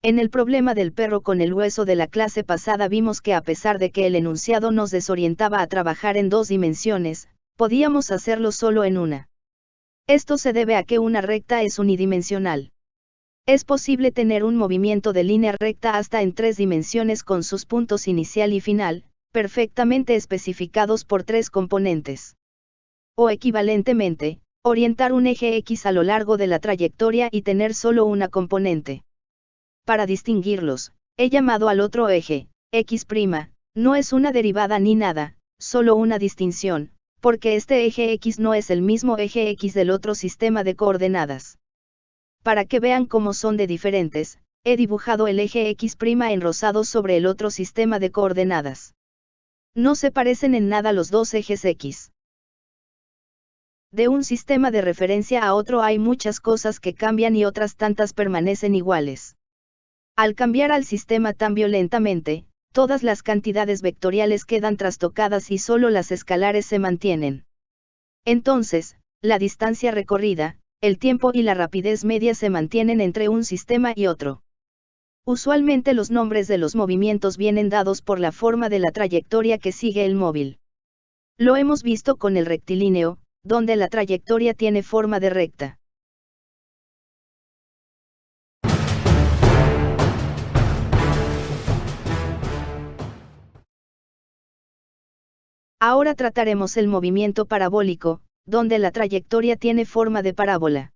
En el problema del perro con el hueso de la clase pasada vimos que a pesar de que el enunciado nos desorientaba a trabajar en 2 dimensiones, podíamos hacerlo solo en una. Esto se debe a que una recta es unidimensional. Es posible tener un movimiento de línea recta hasta en 3 dimensiones con sus puntos inicial y final, perfectamente especificados por 3 componentes. O equivalentemente, orientar un eje X a lo largo de la trayectoria y tener solo una componente. Para distinguirlos, he llamado al otro eje, X', no es una derivada ni nada, solo una distinción, porque este eje X no es el mismo eje X del otro sistema de coordenadas. Para que vean cómo son de diferentes, he dibujado el eje X' en rosado sobre el otro sistema de coordenadas. No se parecen en nada los dos ejes X. De un sistema de referencia a otro hay muchas cosas que cambian y otras tantas permanecen iguales. Al cambiar al sistema tan violentamente, todas las cantidades vectoriales quedan trastocadas y solo las escalares se mantienen. Entonces, la distancia recorrida, el tiempo y la rapidez media se mantienen entre un sistema y otro. Usualmente los nombres de los movimientos vienen dados por la forma de la trayectoria que sigue el móvil. Lo hemos visto con el rectilíneo, donde la trayectoria tiene forma de recta. Ahora trataremos el movimiento parabólico, donde la trayectoria tiene forma de parábola.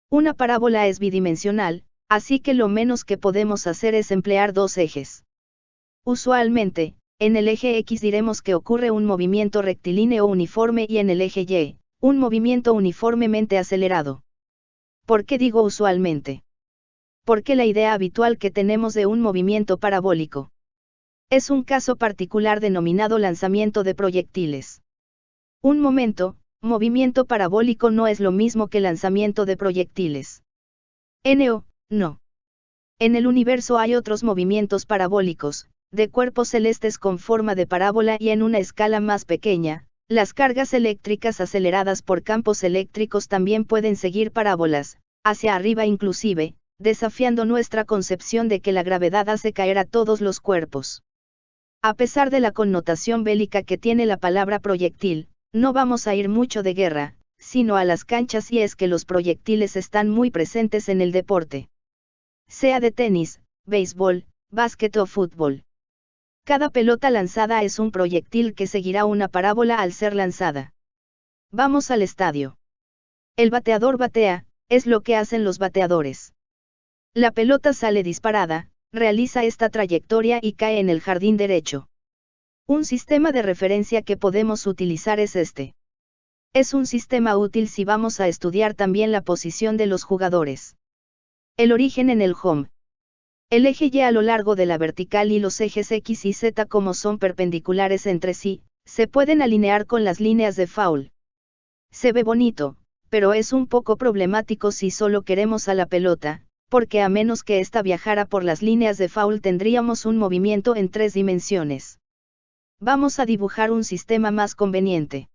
Una parábola es bidimensional, así que lo menos que podemos hacer es emplear 2 ejes. Usualmente, en el eje X diremos que ocurre un movimiento rectilíneo uniforme y en el eje Y, un movimiento uniformemente acelerado. ¿Por qué digo usualmente? Porque la idea habitual que tenemos de un movimiento parabólico es un caso particular denominado lanzamiento de proyectiles. Un movimiento parabólico no es lo mismo que lanzamiento de proyectiles. No. En el universo hay otros movimientos parabólicos, de cuerpos celestes con forma de parábola y en una escala más pequeña, las cargas eléctricas aceleradas por campos eléctricos también pueden seguir parábolas, hacia arriba inclusive, desafiando nuestra concepción de que la gravedad hace caer a todos los cuerpos. A pesar de la connotación bélica que tiene la palabra proyectil, no vamos a ir mucho de guerra, sino a las canchas y es que los proyectiles están muy presentes en el deporte. Sea de tenis, béisbol, básquet o fútbol. Cada pelota lanzada es un proyectil que seguirá una parábola al ser lanzada. Vamos al estadio. El bateador batea, es lo que hacen los bateadores. La pelota sale disparada, realiza esta trayectoria y cae en el jardín derecho. Un sistema de referencia que podemos utilizar es este. Es un sistema útil si vamos a estudiar también la posición de los jugadores. El origen en el home. El eje Y a lo largo de la vertical y los ejes X y Z como son perpendiculares entre sí, se pueden alinear con las líneas de foul. Se ve bonito, pero es un poco problemático si solo queremos a la pelota, porque a menos que ésta viajara por las líneas de foul tendríamos un movimiento en 3 dimensiones. Vamos a dibujar un sistema más conveniente.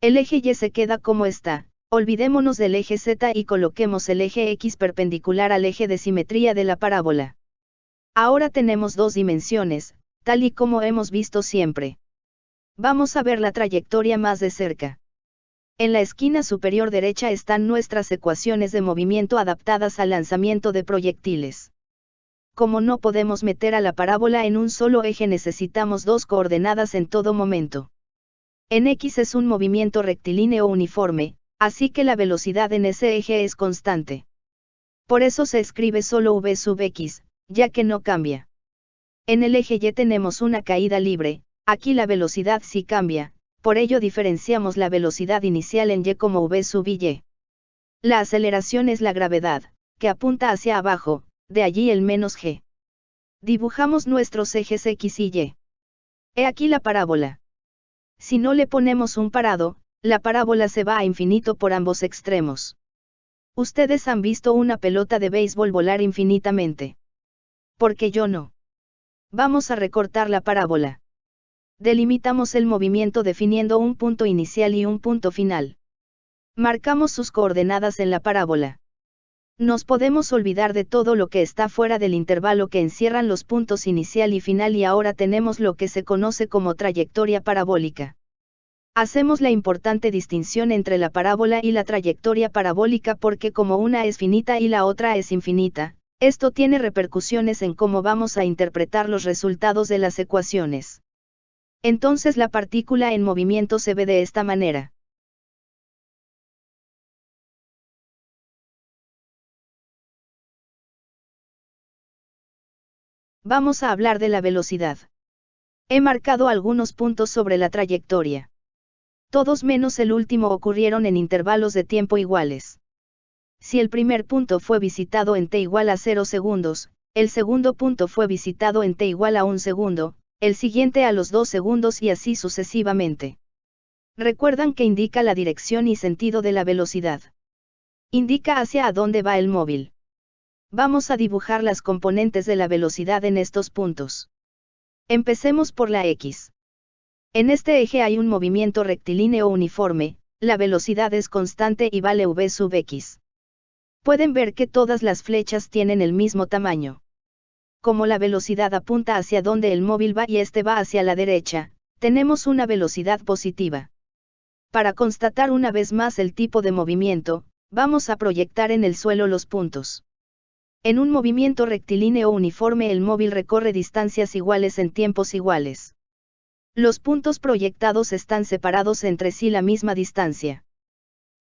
El eje Y se queda como está, olvidémonos del eje Z y coloquemos el eje X perpendicular al eje de simetría de la parábola. Ahora tenemos 2 dimensiones, tal y como hemos visto siempre. Vamos a ver la trayectoria más de cerca. En la esquina superior derecha están nuestras ecuaciones de movimiento adaptadas al lanzamiento de proyectiles. Como no podemos meter a la parábola en un solo eje necesitamos 2 coordenadas en todo momento. En X es un movimiento rectilíneo uniforme, así que la velocidad en ese eje es constante. Por eso se escribe solo v sub x, ya que no cambia. En el eje Y tenemos una caída libre, aquí la velocidad sí cambia, por ello diferenciamos la velocidad inicial en Y como v sub y. La aceleración es la gravedad, que apunta hacia abajo, de allí el menos g. Dibujamos nuestros ejes X y Y. He aquí la parábola. Si no le ponemos un parado, la parábola se va a infinito por ambos extremos. Ustedes han visto una pelota de béisbol volar infinitamente. Porque yo no. Vamos a recortar la parábola. Delimitamos el movimiento definiendo un punto inicial y un punto final. Marcamos sus coordenadas en la parábola. Nos podemos olvidar de todo lo que está fuera del intervalo que encierran los puntos inicial y final y ahora tenemos lo que se conoce como trayectoria parabólica. Hacemos la importante distinción entre la parábola y la trayectoria parabólica porque como una es finita y la otra es infinita, esto tiene repercusiones en cómo vamos a interpretar los resultados de las ecuaciones. Entonces la partícula en movimiento se ve de esta manera. Vamos a hablar de la velocidad. He marcado algunos puntos sobre la trayectoria. Todos menos el último ocurrieron en intervalos de tiempo iguales. Si el primer punto fue visitado en t igual a 0 segundos, el segundo punto fue visitado en t igual a 1 segundo, el siguiente a los 2 segundos y así sucesivamente. Recuerdan que indica la dirección y sentido de la velocidad. Indica hacia dónde va el móvil. Vamos a dibujar las componentes de la velocidad en estos puntos. Empecemos por la X. En este eje hay un movimiento rectilíneo uniforme, la velocidad es constante y vale v sub x. Pueden ver que todas las flechas tienen el mismo tamaño. Como la velocidad apunta hacia donde el móvil va y este va hacia la derecha, tenemos una velocidad positiva. Para constatar una vez más el tipo de movimiento, vamos a proyectar en el suelo los puntos. En un movimiento rectilíneo uniforme el móvil recorre distancias iguales en tiempos iguales. Los puntos proyectados están separados entre sí la misma distancia.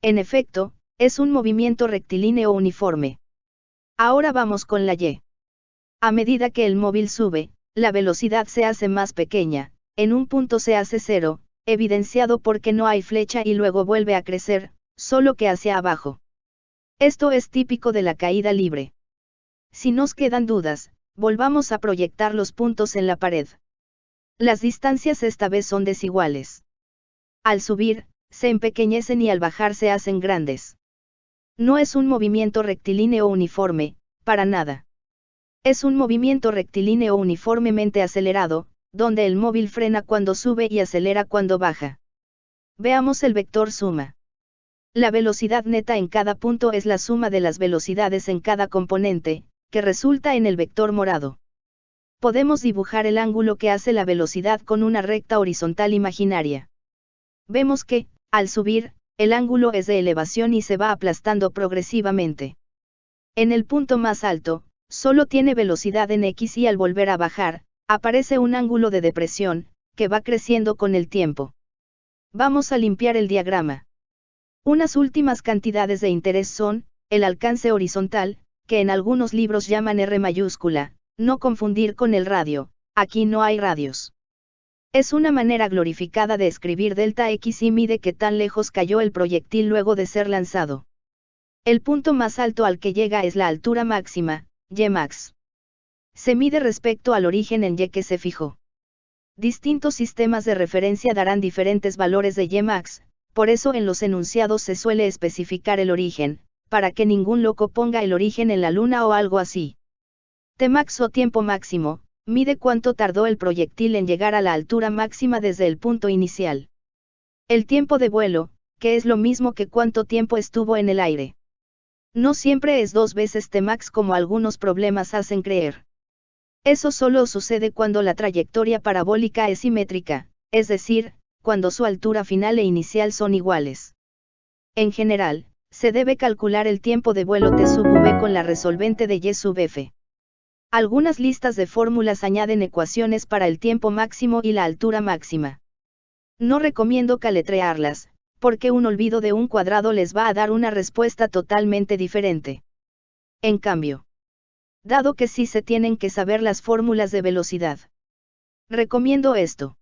En efecto, es un movimiento rectilíneo uniforme. Ahora vamos con la Y. A medida que el móvil sube, la velocidad se hace más pequeña, en un punto se hace cero, evidenciado porque no hay flecha y luego vuelve a crecer, solo que hacia abajo. Esto es típico de la caída libre. Si nos quedan dudas, volvamos a proyectar los puntos en la pared. Las distancias esta vez son desiguales. Al subir, se empequeñecen y al bajar se hacen grandes. No es un movimiento rectilíneo uniforme, para nada. Es un movimiento rectilíneo uniformemente acelerado, donde el móvil frena cuando sube y acelera cuando baja. Veamos el vector suma. La velocidad neta en cada punto es la suma de las velocidades en cada componente, que resulta en el vector morado. Podemos dibujar el ángulo que hace la velocidad con una recta horizontal imaginaria. Vemos que, al subir, el ángulo es de elevación y se va aplastando progresivamente. En el punto más alto, solo tiene velocidad en x y al volver a bajar, aparece un ángulo de depresión, que va creciendo con el tiempo. Vamos a limpiar el diagrama. Unas últimas cantidades de interés son, el alcance horizontal, que en algunos libros llaman R mayúscula, no confundir con el radio, aquí no hay radios. Es una manera glorificada de escribir delta x y mide qué tan lejos cayó el proyectil luego de ser lanzado. El punto más alto al que llega es la altura máxima, Ymax. Se mide respecto al origen en Y que se fijó. Distintos sistemas de referencia darán diferentes valores de Ymax, por eso en los enunciados se suele especificar el origen, para que ningún loco ponga el origen en la luna o algo así. Tmax o tiempo máximo, mide cuánto tardó el proyectil en llegar a la altura máxima desde el punto inicial. El tiempo de vuelo, que es lo mismo que cuánto tiempo estuvo en el aire. No siempre es 2 veces Tmax como algunos problemas hacen creer. Eso solo sucede cuando la trayectoria parabólica es simétrica, es decir, cuando su altura final e inicial son iguales. En general, se debe calcular el tiempo de vuelo t sub v con la resolvente de y sub f. Algunas listas de fórmulas añaden ecuaciones para el tiempo máximo y la altura máxima. No recomiendo caletrearlas, porque un olvido de un cuadrado les va a dar una respuesta totalmente diferente. En cambio, dado que sí se tienen que saber las fórmulas de velocidad, recomiendo esto.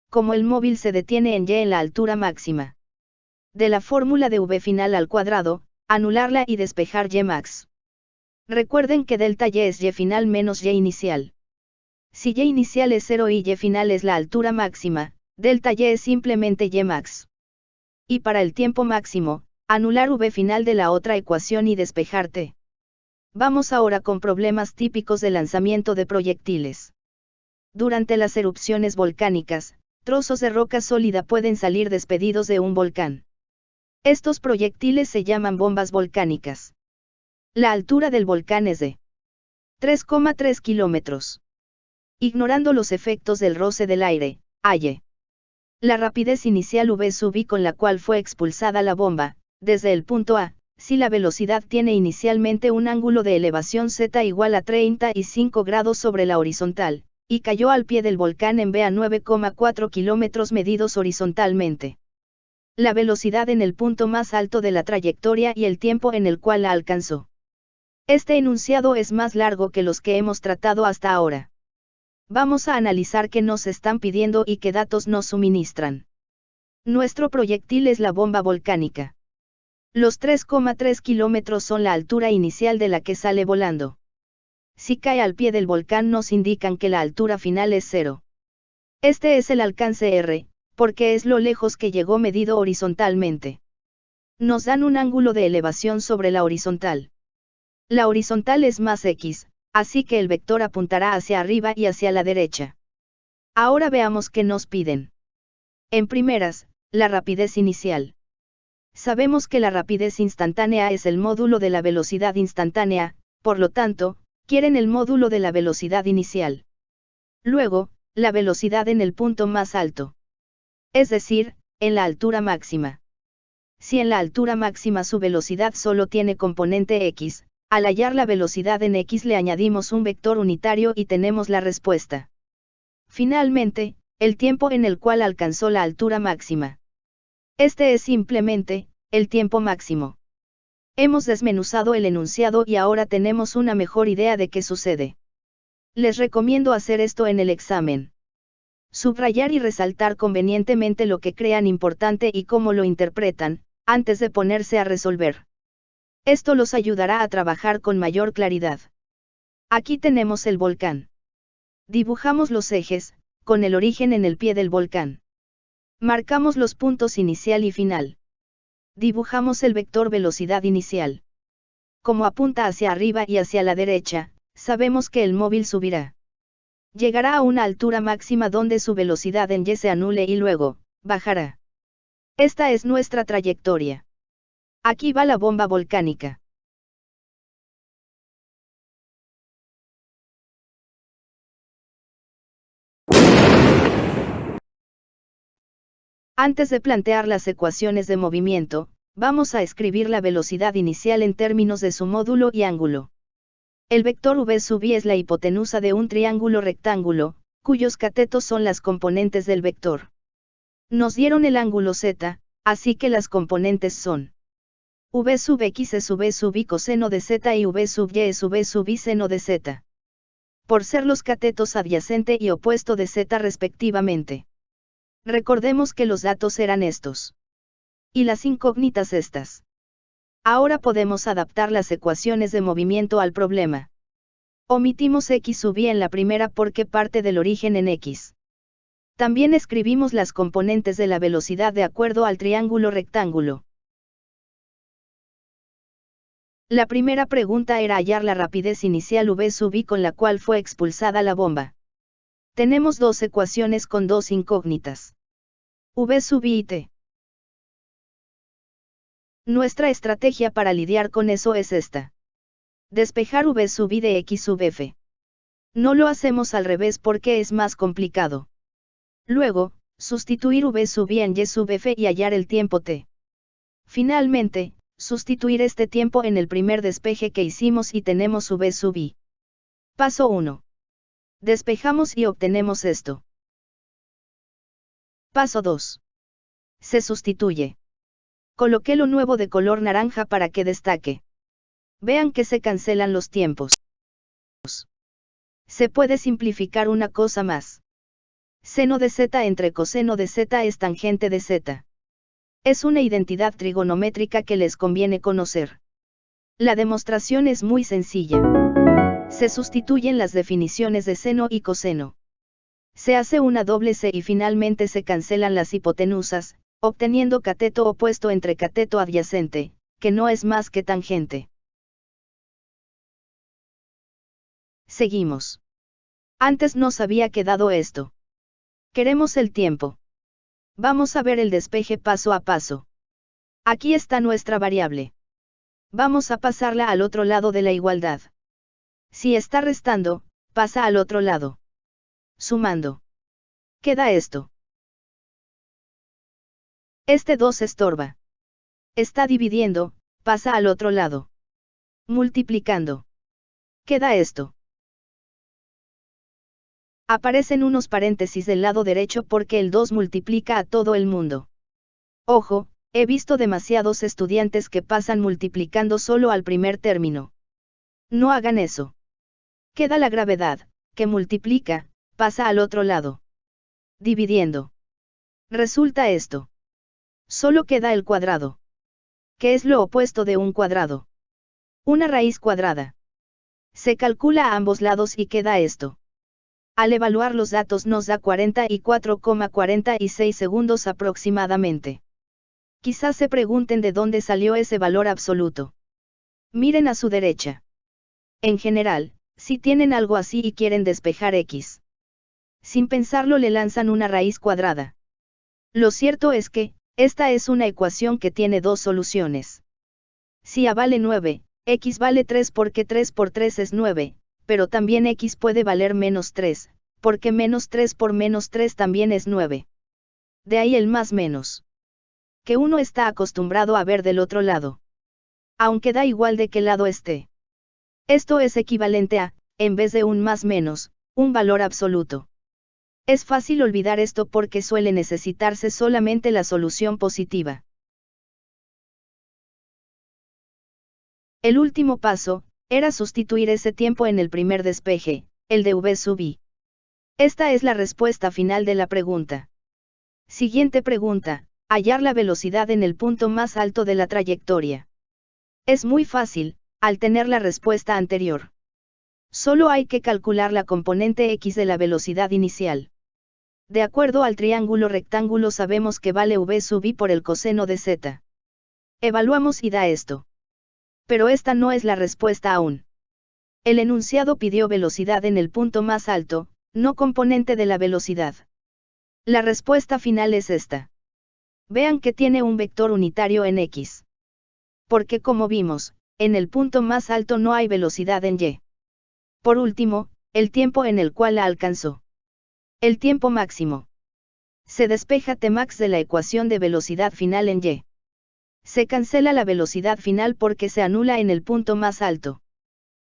Como el móvil se detiene en y en la altura máxima. De la fórmula de v final al cuadrado, anularla y despejar y max. Recuerden que delta y es y final menos y inicial. Si y inicial es 0 y y final es la altura máxima, delta y es simplemente y max. Y para el tiempo máximo, anular v final de la otra ecuación y despejar t. Vamos ahora con problemas típicos de lanzamiento de proyectiles. Durante las erupciones volcánicas, trozos de roca sólida pueden salir despedidos de un volcán. Estos proyectiles se llaman bombas volcánicas. La altura del volcán es de 3,3 kilómetros. Ignorando los efectos del roce del aire, halle la rapidez inicial v sub i con la cual fue expulsada la bomba, desde el punto A, si la velocidad tiene inicialmente un ángulo de elevación z igual a 35 grados sobre la horizontal, y cayó al pie del volcán en B a 9,4 kilómetros medidos horizontalmente. La velocidad en el punto más alto de la trayectoria y el tiempo en el cual la alcanzó. Este enunciado es más largo que los que hemos tratado hasta ahora. Vamos a analizar qué nos están pidiendo y qué datos nos suministran. Nuestro proyectil es la bomba volcánica. Los 3,3 kilómetros son la altura inicial de la que sale volando. Si cae al pie del volcán nos indican que la altura final es 0. Este es el alcance R, porque es lo lejos que llegó medido horizontalmente. Nos dan un ángulo de elevación sobre la horizontal. La horizontal es más X, así que el vector apuntará hacia arriba y hacia la derecha. Ahora veamos qué nos piden. En primeras, la rapidez inicial. Sabemos que la rapidez instantánea es el módulo de la velocidad instantánea, por lo tanto, quieren el módulo de la velocidad inicial. Luego, la velocidad en el punto más alto. Es decir, en la altura máxima. Si en la altura máxima su velocidad solo tiene componente x, al hallar la velocidad en x le añadimos un vector unitario y tenemos la respuesta. Finalmente, el tiempo en el cual alcanzó la altura máxima. Este es simplemente, el tiempo máximo. Hemos desmenuzado el enunciado y ahora tenemos una mejor idea de qué sucede. Les recomiendo hacer esto en el examen. Subrayar y resaltar convenientemente lo que crean importante y cómo lo interpretan, antes de ponerse a resolver. Esto los ayudará a trabajar con mayor claridad. Aquí tenemos el volcán. Dibujamos los ejes, con el origen en el pie del volcán. Marcamos los puntos inicial y final. Dibujamos el vector velocidad inicial. Como apunta hacia arriba y hacia la derecha, sabemos que el móvil subirá. Llegará a una altura máxima donde su velocidad en y se anule y luego, bajará. Esta es nuestra trayectoria. Aquí va la bomba volcánica. Antes de plantear las ecuaciones de movimiento, vamos a escribir la velocidad inicial en términos de su módulo y ángulo. El vector v sub i es la hipotenusa de un triángulo rectángulo, cuyos catetos son las componentes del vector. Nos dieron el ángulo z, así que las componentes son v sub x es v sub i coseno de z y v sub y es v sub i seno de z. Por ser los catetos adyacente y opuesto de z respectivamente. Recordemos que los datos eran estos. Y las incógnitas estas. Ahora podemos adaptar las ecuaciones de movimiento al problema. Omitimos x sub i en la primera porque parte del origen en x. También escribimos las componentes de la velocidad de acuerdo al triángulo rectángulo. La primera pregunta era hallar la rapidez inicial v sub i con la cual fue expulsada la bomba. Tenemos dos ecuaciones con dos incógnitas. V sub i y t. Nuestra estrategia para lidiar con eso es esta. Despejar v sub i de x sub f. No lo hacemos al revés porque es más complicado. Luego, sustituir v sub i en y sub f y hallar el tiempo t. Finalmente, sustituir este tiempo en el primer despeje que hicimos y tenemos v sub i. Paso 1. Despejamos y obtenemos esto. Paso 2. Se sustituye. Coloqué lo nuevo de color naranja para que destaque. Vean que se cancelan los tiempos. Se puede simplificar una cosa más. Seno de z entre coseno de z es tangente de z. Es una identidad trigonométrica que les conviene conocer. La demostración es muy sencilla. Se sustituyen las definiciones de seno y coseno. Se hace una doble C y finalmente se cancelan las hipotenusas, obteniendo cateto opuesto entre cateto adyacente, que no es más que tangente. Seguimos. Antes nos había quedado esto. Queremos el tiempo. Vamos a ver el despeje paso a paso. Aquí está nuestra variable. Vamos a pasarla al otro lado de la igualdad. Si está restando, pasa al otro lado. Sumando. Queda esto. Este 2 estorba. Está dividiendo, pasa al otro lado. Multiplicando. Queda esto. Aparecen unos paréntesis del lado derecho porque el 2 multiplica a todo el mundo. Ojo, he visto demasiados estudiantes que pasan multiplicando solo al primer término. No hagan eso. Queda la gravedad, que multiplica, pasa al otro lado. Dividiendo. Resulta esto. Solo queda el cuadrado. ¿Qué es lo opuesto de un cuadrado? Una raíz cuadrada. Se calcula a ambos lados y queda esto. Al evaluar los datos nos da 44,46 segundos aproximadamente. Quizás se pregunten de dónde salió ese valor absoluto. Miren a su derecha. En general, si tienen algo así y quieren despejar x. Sin pensarlo le lanzan una raíz cuadrada. Lo cierto es que, esta es una ecuación que tiene dos soluciones. Si a vale 9, x vale 3 porque 3 por 3 es 9, pero también x puede valer menos 3, porque menos 3 por menos 3 también es 9. De ahí el más menos. Que uno está acostumbrado a ver del otro lado. Aunque da igual de qué lado esté. Esto es equivalente a, en vez de un más menos, un valor absoluto. Es fácil olvidar esto porque suele necesitarse solamente la solución positiva. El último paso, era sustituir ese tiempo en el primer despeje, el de v sub i. Esta es la respuesta final de la pregunta. Siguiente pregunta, hallar la velocidad en el punto más alto de la trayectoria. Es muy fácil, al tener la respuesta anterior. Solo hay que calcular la componente x de la velocidad inicial. De acuerdo al triángulo rectángulo sabemos que vale v sub i por el coseno de z. Evaluamos y da esto. Pero esta no es la respuesta aún. El enunciado pidió velocidad en el punto más alto, no componente de la velocidad. La respuesta final es esta. Vean que tiene un vector unitario en x. Porque como vimos, en el punto más alto no hay velocidad en y. Por último, el tiempo en el cual la alcanzó. El tiempo máximo. Se despeja Tmax de la ecuación de velocidad final en y. Se cancela la velocidad final porque se anula en el punto más alto.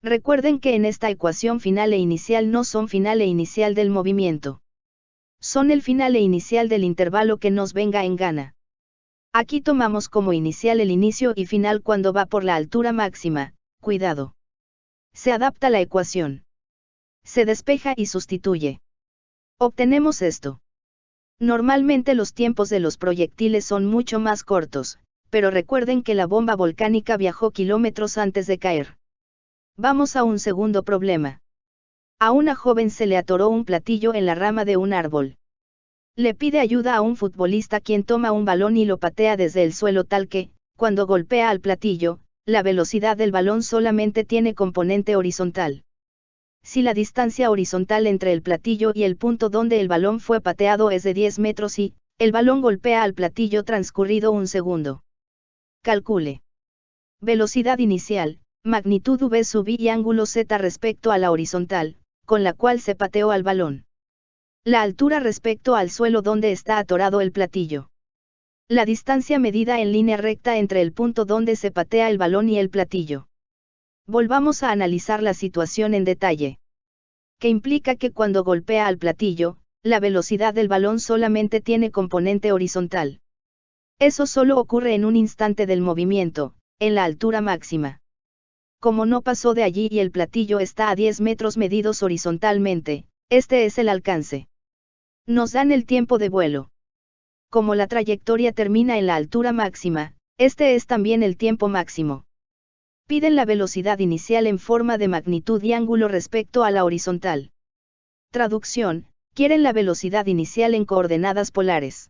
Recuerden que en esta ecuación final e inicial no son final e inicial del movimiento. Son el final e inicial del intervalo que nos venga en gana. Aquí tomamos como inicial el inicio y final cuando va por la altura máxima, cuidado. Se adapta la ecuación. Se despeja y sustituye. Obtenemos esto. Normalmente los tiempos de los proyectiles son mucho más cortos, pero recuerden que la bomba volcánica viajó kilómetros antes de caer. Vamos a un segundo problema. A una joven se le atoró un platillo en la rama de un árbol. Le pide ayuda a un futbolista quien toma un balón y lo patea desde el suelo tal que, cuando golpea al platillo, la velocidad del balón solamente tiene componente horizontal. Si la distancia horizontal entre el platillo y el punto donde el balón fue pateado es de 10 metros y, el balón golpea al platillo transcurrido un segundo. Calcule. Velocidad inicial, magnitud v sub i y ángulo z respecto a la horizontal, con la cual se pateó al balón. La altura respecto al suelo donde está atorado el platillo. La distancia medida en línea recta entre el punto donde se patea el balón y el platillo. Volvamos a analizar la situación en detalle. Que implica que cuando golpea al platillo, la velocidad del balón solamente tiene componente horizontal. Eso solo ocurre en un instante del movimiento, en la altura máxima. Como no pasó de allí y el platillo está a 10 metros medidos horizontalmente, este es el alcance. Nos dan el tiempo de vuelo. Como la trayectoria termina en la altura máxima, este es también el tiempo máximo. Piden la velocidad inicial en forma de magnitud y ángulo respecto a la horizontal. Traducción, quieren la velocidad inicial en coordenadas polares.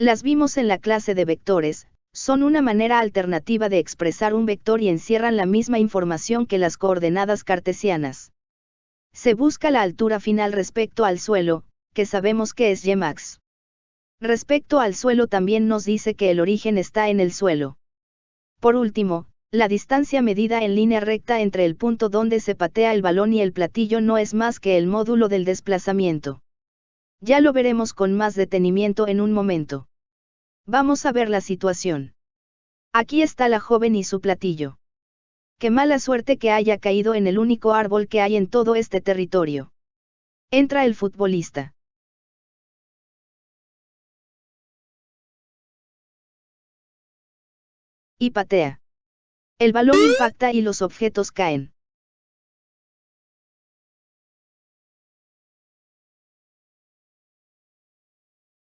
Las vimos en la clase de vectores, son una manera alternativa de expresar un vector y encierran la misma información que las coordenadas cartesianas. Se busca la altura final respecto al suelo, que sabemos que es y max. Respecto al suelo también nos dice que el origen está en el suelo. Por último, la distancia medida en línea recta entre el punto donde se patea el balón y el platillo no es más que el módulo del desplazamiento. Ya lo veremos con más detenimiento en un momento. Vamos a ver la situación. Aquí está la joven y su platillo. Qué mala suerte que haya caído en el único árbol que hay en todo este territorio. Entra el futbolista. Y patea. El balón impacta y los objetos caen.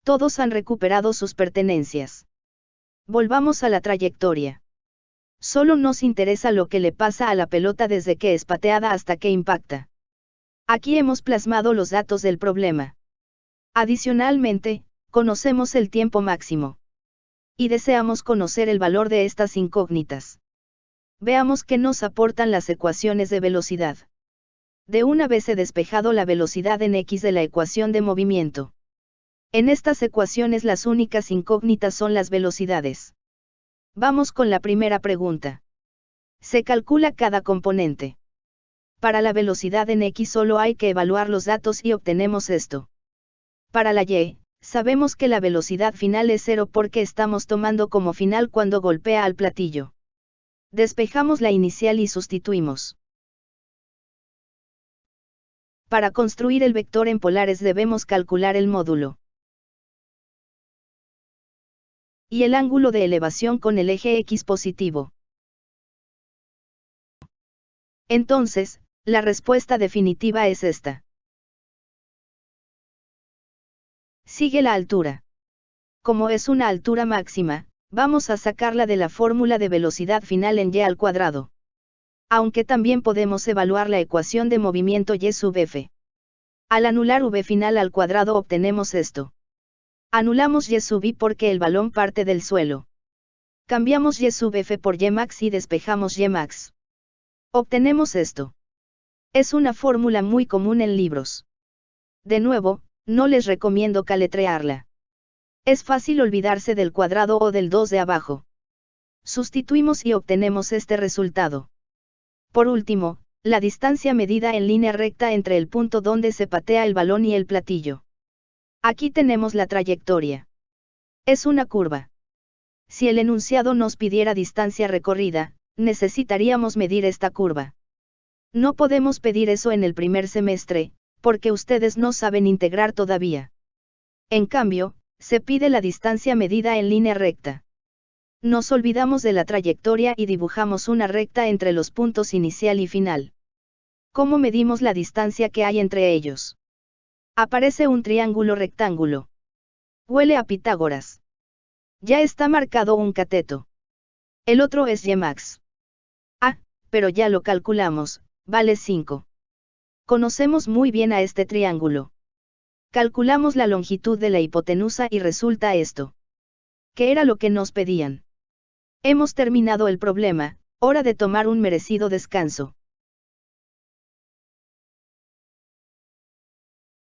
Todos han recuperado sus pertenencias. Volvamos a la trayectoria. Solo nos interesa lo que le pasa a la pelota desde que es pateada hasta que impacta. Aquí hemos plasmado los datos del problema. Adicionalmente, conocemos el tiempo máximo. Y deseamos conocer el valor de estas incógnitas. Veamos qué nos aportan las ecuaciones de velocidad. De una vez he despejado la velocidad en x de la ecuación de movimiento. En estas ecuaciones las únicas incógnitas son las velocidades. Vamos con la primera pregunta. Se calcula cada componente. Para la velocidad en x solo hay que evaluar los datos y obtenemos esto. Para la y, sabemos que la velocidad final es 0 porque estamos tomando como final cuando golpea al platillo. Despejamos la inicial y sustituimos. Para construir el vector en polares debemos calcular el módulo. Y el ángulo de elevación con el eje X positivo. Entonces, la respuesta definitiva es esta. Sigue la altura. Como es una altura máxima, vamos a sacarla de la fórmula de velocidad final en y al cuadrado. Aunque también podemos evaluar la ecuación de movimiento y sub f. Al anular v final al cuadrado obtenemos esto. Anulamos y sub i porque el balón parte del suelo. Cambiamos y sub f por y max y despejamos y max. Obtenemos esto. Es una fórmula muy común en libros. De nuevo, no les recomiendo caletrearla. Es fácil olvidarse del cuadrado o del 2 de abajo. Sustituimos y obtenemos este resultado. Por último, la distancia medida en línea recta entre el punto donde se patea el balón y el platillo. Aquí tenemos la trayectoria. Es una curva. Si el enunciado nos pidiera distancia recorrida, necesitaríamos medir esta curva. No podemos pedir eso en el primer semestre, porque ustedes no saben integrar todavía. En cambio, se pide la distancia medida en línea recta. Nos olvidamos de la trayectoria y dibujamos una recta entre los puntos inicial y final. ¿Cómo medimos la distancia que hay entre ellos? Aparece un triángulo rectángulo. Huele a Pitágoras. Ya está marcado un cateto. El otro es y max. Ah, pero ya lo calculamos, vale 5. Conocemos muy bien a este triángulo. Calculamos la longitud de la hipotenusa y resulta esto. ¿Qué era lo que nos pedían? Hemos terminado el problema, hora de tomar un merecido descanso.